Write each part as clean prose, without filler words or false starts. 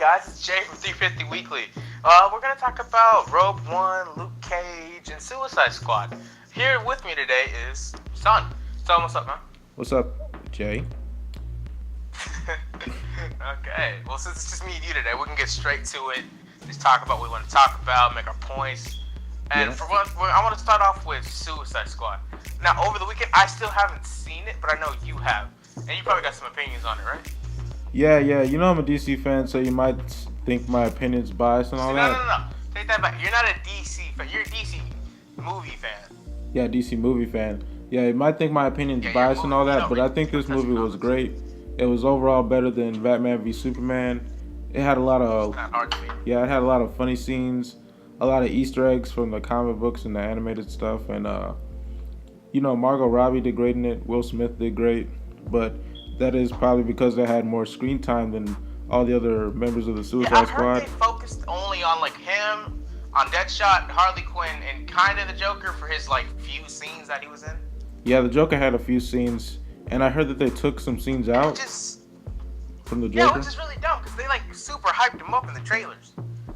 guys? It's Jay from 350 Weekly. We're gonna talk about Rogue One, Luke Cage, and Suicide Squad. Here with me today is Son. Son, what's up, man? What's up, Jay? Okay. Well, since it's just me and you today, we can get straight to it. Just talk about what we want to talk about, make our points. And for one, I want to start off with Suicide Squad. Now, over the weekend, I still haven't seen it, but I know you have, and you probably got some opinions on it, right? Yeah. You know I'm a DC fan, so you might think my opinion's biased and all that. No. Take that back. You're not a DC fan. You're a DC movie fan. Yeah, DC movie fan. Yeah, you might think my opinion's biased and all that, but I think this movie was great. It was overall better than Batman v Superman. It had a lot of it had a lot of funny scenes, a lot of Easter eggs from the comic books and the animated stuff, and Margot Robbie did great in it. Will Smith did great, but that is probably because they had more screen time than all the other members of the Suicide Squad. I've heard they focused only on like him, on Deadshot, Harley Quinn, and kind of the Joker for his like few scenes that he was in. Yeah, the Joker had a few scenes, and I heard that they took some scenes out from the Joker. Yeah, which is really dumb because they like super hyped him up in the trailers.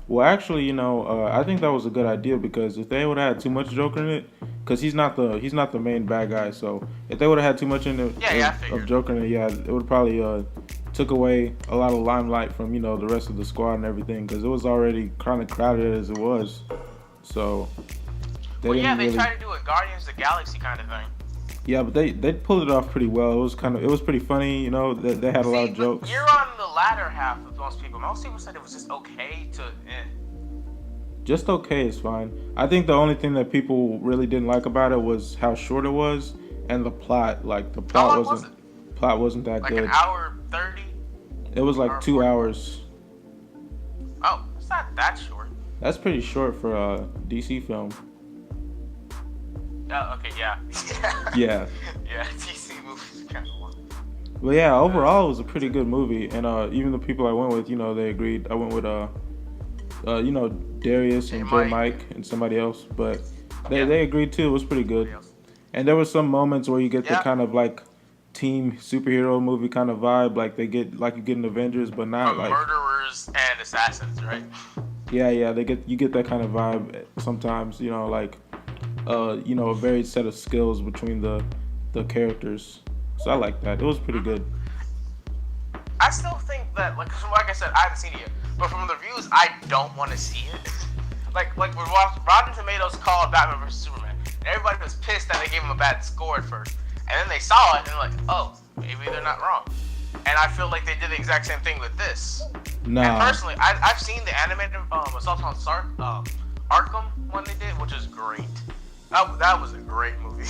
Well, actually, I think that was a good idea because if they would have had too much Joker in it, because he's not the main bad guy, so if they would have had too much in it of Joker in it, it would probably took away a lot of limelight from the rest of the squad and everything because it was already kind of crowded as it was. So they tried to do a Guardians of the Galaxy kind of thing. Yeah, but they pulled it off pretty well. It was pretty funny, they had a lot of jokes. You're on the latter half of most people. Most people said it was just okay to Just okay is fine. I think the only thing that people really didn't like about it was how short it was and the plot. Like the plot wasn't that good. Like an hour 30? It was like 2 hours. Oh, it's not that short. That's pretty short for a DC film. Okay, yeah. Yeah. Yeah, DC movies are kind of long. But yeah, overall it was a pretty good movie, and even the people I went with, they agreed. I went with Darius and J Mike and somebody else, but they agreed too. It was pretty good. And there were some moments where you get the kind of like team superhero movie kind of vibe, like you get in Avengers, but not like murderers and assassins, right? Yeah, you get that kind of vibe sometimes, a varied set of skills between the characters. So I like that. It was pretty good. I still think that, like I said, I haven't seen it yet, but from the reviews, I don't want to see it. like when Rotten Tomatoes called Batman vs Superman, and everybody was pissed that they gave him a bad score at first, and then they saw it and they're like, oh, maybe they're not wrong. And I feel like they did the exact same thing with this. Nah. And personally, I've seen the animated Assault on Arkham one they did, which is great. That was a great movie.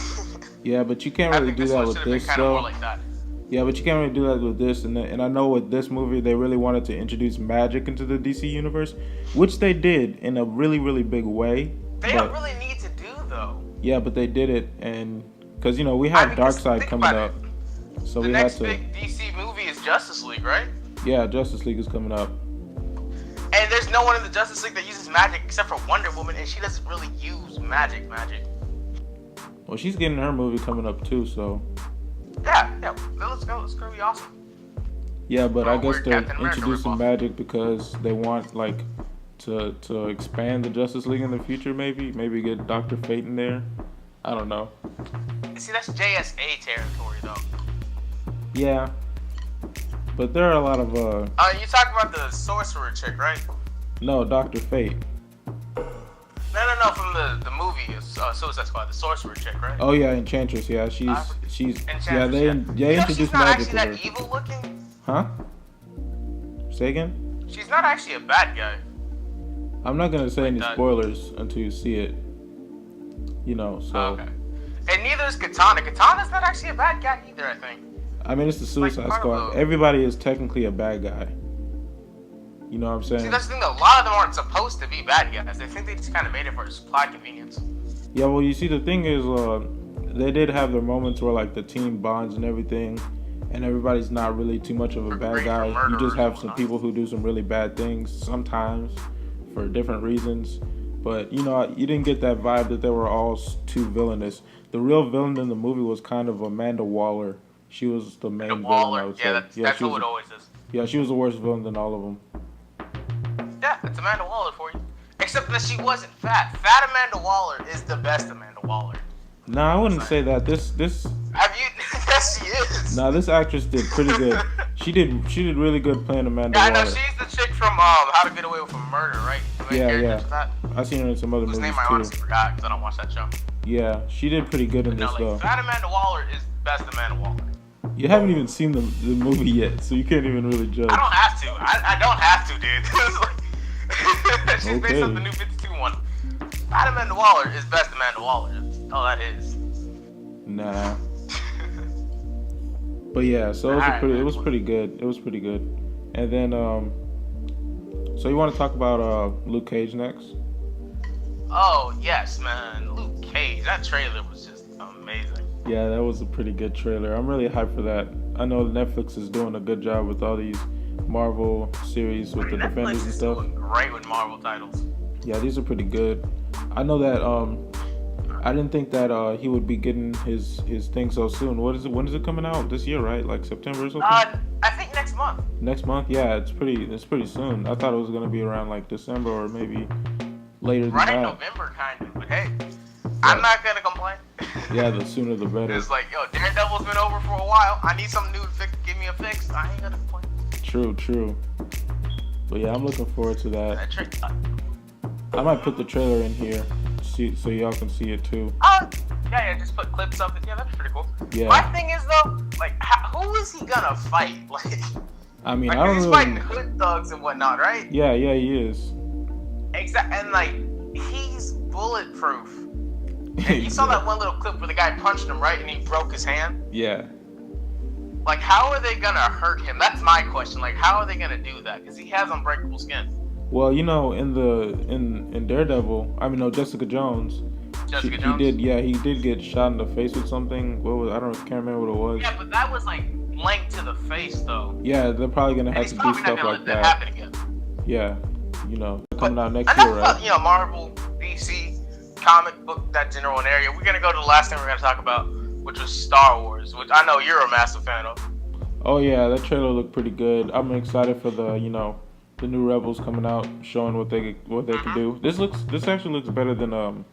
Yeah, but you can't really do that with this, though. Yeah, but you can't really do that with this, and I know with this movie they really wanted to introduce magic into the DC universe, which they did in a really, really big way. They don't really need to do though. Yeah, but they did it, and because we have Darkseid coming up, so we had to. The next big DC movie is Justice League, right? Yeah, Justice League is coming up. And there's no one in the Justice League that uses magic except for Wonder Woman, and she doesn't really use magic. Well, she's getting her movie coming up too, so. Yeah. Let's go. It's gonna be awesome. Yeah, but I guess they're introducing magic because they want to expand the Justice League in the future. Maybe get Dr. Fate in there. I don't know. See, that's JSA territory though. Yeah. But there are a lot of you talking about the sorcerer chick, right? No, Dr. Fate. No, from the movie Suicide Squad, the sorcerer chick, right? Oh yeah, Enchantress. Yeah, she's Enchantress, they introduced she's not magic actually that with her. evil looking. Huh? Say again? She's not actually a bad guy. I'm not gonna say any spoilers until you see it. So. Okay. And neither is Katana. Katana's not actually a bad guy either, I think. I mean, it's the Suicide Squad. Everybody is technically a bad guy. You know what I'm saying? See, that's the thing. A lot of them aren't supposed to be bad guys. I think they just kind of made it for supply convenience. Yeah, well, you see, the thing is, they did have their moments where like the team bonds and everything, and everybody's not really too much of a bad guy. You just have some people who do some really bad things sometimes for different reasons. But you didn't get that vibe that they were all too villainous. The real villain in the movie was kind of Amanda Waller. She was the main villain, I would say. That's who it always is. Yeah, she was the worst villain than all of them. Amanda Waller for you. Except that she wasn't fat. Fat Amanda Waller is the best Amanda Waller. No, I wouldn't say that. This Have you? Yes, she is. No, this actress did pretty good. She did really good playing Amanda Waller. Waller. I know she's the chick from How to Get Away with a Murder, right? Yeah. I seen her in some other movies name too. I honestly forgot because I don't watch that show. Yeah, she did pretty good in this though. Fat Amanda Waller is best Amanda Waller. You haven't even seen the movie yet, so you can't even really judge. I don't have to. I don't have to, dude. She's based on the new 52 one. Fat Amanda Waller is best Amanda Waller. That's all that is. Nah. But yeah, so it was pretty good. It was pretty good. And then so you want to talk about Luke Cage next? Oh yes, man. Luke Cage. That trailer was just amazing. Yeah, that was a pretty good trailer. I'm really hyped for that. I know Netflix is doing a good job with all these Marvel series with the Defenders and stuff. Doing great with Marvel titles. Yeah, these are pretty good. I know that I didn't think that he would be getting his thing so soon. When is it coming out? This year, right? Like September or something? I think next month. Next month? Yeah, it's pretty soon. I thought it was gonna be around like December or maybe later than that. Right in November kind of, but hey, I'm not gonna complain. Yeah, the sooner the better. It's like, yo, Daredevil's been over for a while. I need something new to give me a fix. I ain't gonna complain. True. But yeah, I'm looking forward to that. I might put the trailer in here, so y'all can see it too. Yeah, just put clips of it. Yeah, that's pretty cool. Yeah. My thing is though, like, who is he gonna fight? Like, I mean, like, he's fighting hood thugs and whatnot, right? Yeah, he is. Exactly, and like, he's bulletproof. And you saw that one little clip where the guy punched him, right, and he broke his hand. Yeah. Like, how are they gonna hurt him? That's my question. Like, how are they gonna do that? Because he has unbreakable skin. Well, you know, in Daredevil, Jessica Jones. Jones? He did get shot in the face with something. I can't remember what it was. Yeah, but that was like linked to the face, though. Yeah, they're probably gonna have to do stuff like that. Happen again. Yeah, coming out next year, right? Marvel, DC, comic book, that general area. We're gonna go to the last thing we're gonna talk about, which was Star Wars, which I know you're a massive fan of. Oh yeah, that trailer looked pretty good. I'm excited for the new Rebels coming out, showing what they can do. This actually looks better than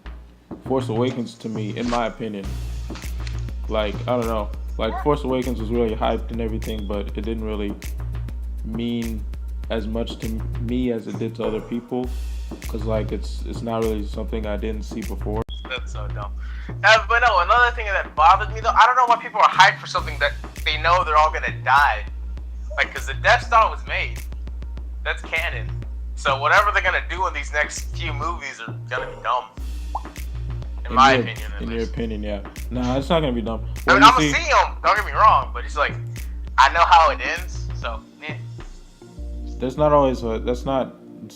Force Awakens to me, in my opinion. Like, I don't know. Like, Force Awakens was really hyped and everything, but it didn't really mean as much to me as it did to other people. Cause like it's not really something I didn't see before. That's so dumb. But no, another thing that bothered me though, I don't know why people are hyped for something that they know they're all gonna die. Like, cause the Death Star was made. That's canon. So whatever they're gonna do in these next few movies are gonna be dumb. In my opinion, at least. Your opinion, yeah. Nah, it's not gonna be dumb. Well, I'm gonna see him. Don't get me wrong, but it's like, I know how it ends, so yeah. It's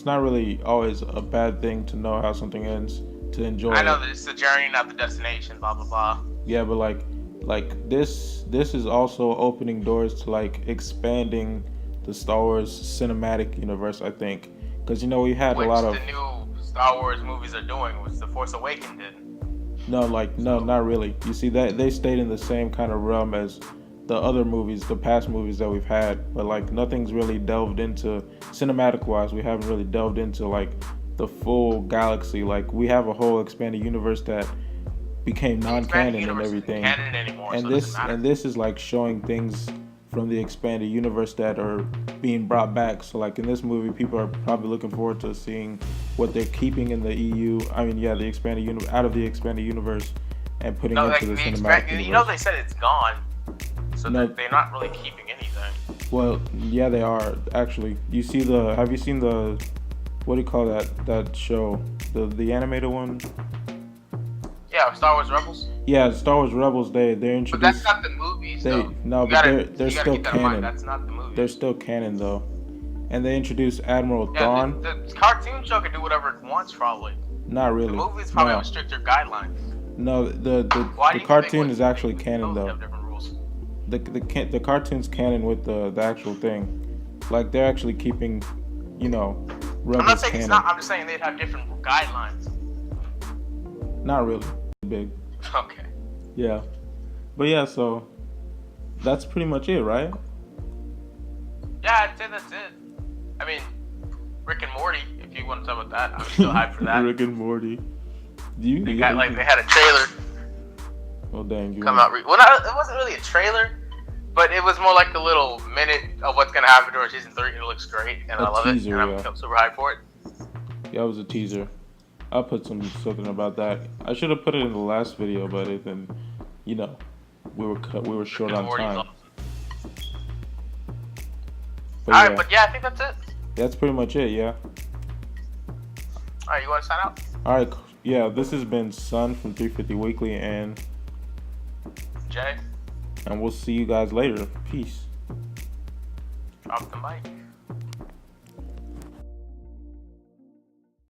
not really always a bad thing to know how something ends, to enjoy. I know that it's the journey, not the destination. Blah blah blah. Yeah, but like this is also opening doors to like expanding the Star Wars cinematic universe. I think because we had a lot of the new Star Wars movies are doing, which The Force Awakens did. No, not really. You see that they stayed in the same kind of realm as the other movies, the past movies that we've had, but like nothing's really delved into cinematic wise. We haven't really delved into like the full galaxy. Like we have a whole expanded universe that became non-canon and everything. Canon anymore, and this is like showing things from the expanded universe that are being brought back. So like in this movie, people are probably looking forward to seeing what they're keeping in the EU. The expanded universe out of the expanded universe and putting into the cinematic universe. They said it's gone. So they're not really keeping anything. Well, yeah, they are actually. Have you seen the, what do you call that show? The animated one? Yeah, Star Wars Rebels. Yeah, Star Wars Rebels. They introduced. But that's not the movies, though. No, but they're still canon. That's not the movie. They're still canon though, and they introduced Admiral Thrawn. The cartoon show can do whatever it wants, probably. Not really. The movies probably have stricter guidelines. No, the cartoon is actually canon though. The cartoon's canon with the actual thing. Like they're actually keeping, Rebels I'm not saying canon. it's not. I'm just saying they'd have different guidelines. Not really big. Okay. Yeah, but yeah, so that's pretty much it, right? Yeah, I'd say that's it. I mean, Rick and Morty. If you want to talk about that, I'm still hyped for that. Rick and Morty. They had a trailer. Oh dang! Come out. Well, it wasn't really a trailer, but it was more like a little minute of what's gonna happen during season 3. It looks great, and I love it, and I'm super hyped for it. Yeah, it was a teaser. I'll put something about that. I should have put it in the last video, but then, we were short on time. Alright, but yeah, I think that's it. That's pretty much it, yeah. Alright, you want to sign out? Alright, yeah, this has been Sun from 350 Weekly, and Jay. And we'll see you guys later. Peace. Drop the mic.